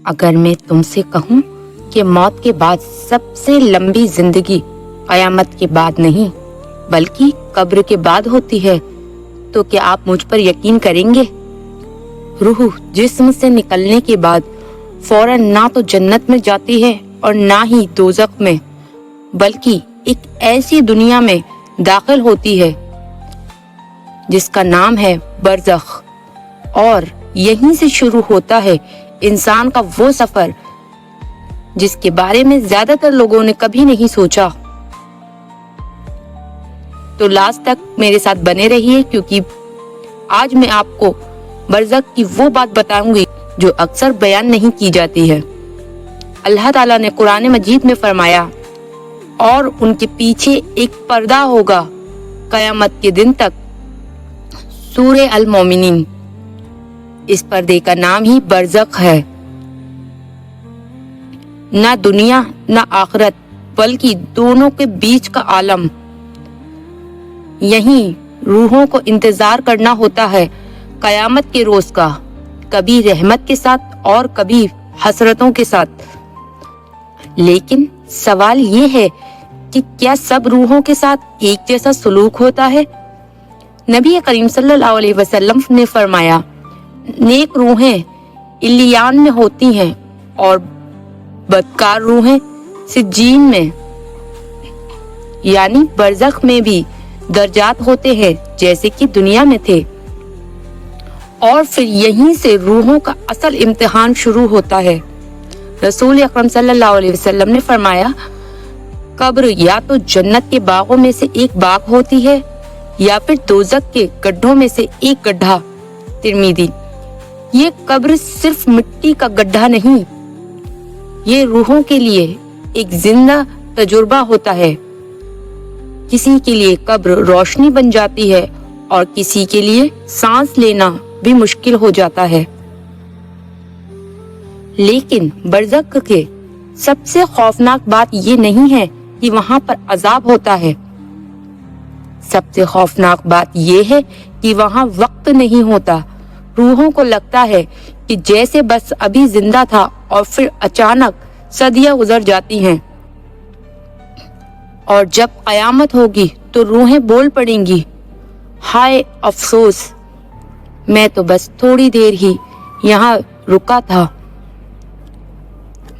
اگر میں تم سے کہوں کہ موت کے بعد سب سے لمبی زندگی قیامت کے بعد نہیں بلکہ قبر کے بعد ہوتی ہے تو کیا آپ مجھ پر یقین کریں گے؟ روح جسم سے نکلنے کے بعد فوراً نہ تو جنت میں جاتی ہے اور نہ ہی دوزخ میں، بلکہ ایک ایسی دنیا میں داخل ہوتی ہے جس کا نام ہے برزخ، اور یہیں سے شروع ہوتا ہے انسان کا وہ سفر جس کے بارے میں زیادہ تر لوگوں نے کبھی نہیں سوچا۔ تو لاسٹ تک میرے ساتھ بنے رہیے، کیونکہ آج میں آپ کو برزخ کی وہ بات بتاؤں گی جو اکثر بیان نہیں کی جاتی ہے۔ اللہ تعالیٰ نے قرآن مجید میں فرمایا، اور ان کے پیچھے ایک پردہ ہوگا قیامت کے دن تک، سورہ المومنین۔ اس پردے کا نام ہی برزخ ہے۔ نہ دنیا نہ آخرت بلکہ دونوں کے بیچ کا عالم، یہیں روحوں کو انتظار کرنا ہوتا ہے قیامت کے روز کا، کبھی رحمت کے ساتھ اور کبھی حسرتوں کے ساتھ۔ لیکن سوال یہ ہے کہ کیا سب روحوں کے ساتھ ایک جیسا سلوک ہوتا ہے؟ نبی کریم صلی اللہ علیہ وسلم نے فرمایا، نیک روحیں علیان میں ہوتی ہیں اور بدکار روحیں سجین میں، یعنی برزخ میں بھی درجات ہوتے ہیں جیسے کہ دنیا میں تھے، اور پھر یہیں سے روحوں کا اصل امتحان شروع ہوتا ہے۔ رسول اکرم صلی اللہ علیہ وسلم نے فرمایا، قبر یا تو جنت کے باغوں میں سے ایک باغ ہوتی ہے یا پھر دوزخ کے گڈھوں میں سے ایک گڈھا۔ ترمذی۔ یہ قبر صرف مٹی کا گڈھا نہیں، یہ روحوں کے لیے ایک زندہ تجربہ ہوتا ہے۔ کسی کے لیے قبر روشنی بن جاتی ہے اور کسی کے لیے سانس لینا بھی مشکل ہو جاتا ہے۔ لیکن برزخ کے سب سے خوفناک بات یہ نہیں ہے کہ وہاں پر عذاب ہوتا ہے، سب سے خوفناک بات یہ ہے کہ وہاں وقت نہیں ہوتا۔ روحوں کو لگتا ہے کہ جیسے بس ابھی زندہ تھا اور پھر اچانک صدیاں گزر جاتی ہیں، اور جب قیامت ہوگی تو روحیں بول پڑیں گی، ہائے افسوس، میں تو بس تھوڑی دیر ہی یہاں رکا تھا۔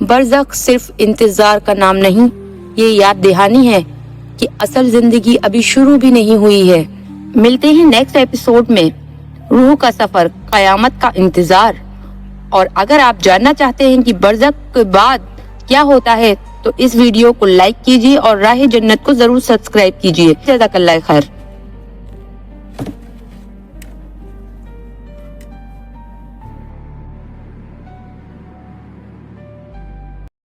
برزخ صرف انتظار کا نام نہیں، یہ یاد دہانی ہے کہ اصل زندگی ابھی شروع بھی نہیں ہوئی ہے۔ ملتے ہیں نیکسٹ ایپیسوڈ میں، روح کا سفر، قیامت کا انتظار۔ اور اگر آپ جاننا چاہتے ہیں کہ برزخ کے بعد کیا ہوتا ہے تو اس ویڈیو کو لائک کیجیے اور راہ جنت کو ضرور سبسکرائب کیجیے۔ جزاک اللہ خیر۔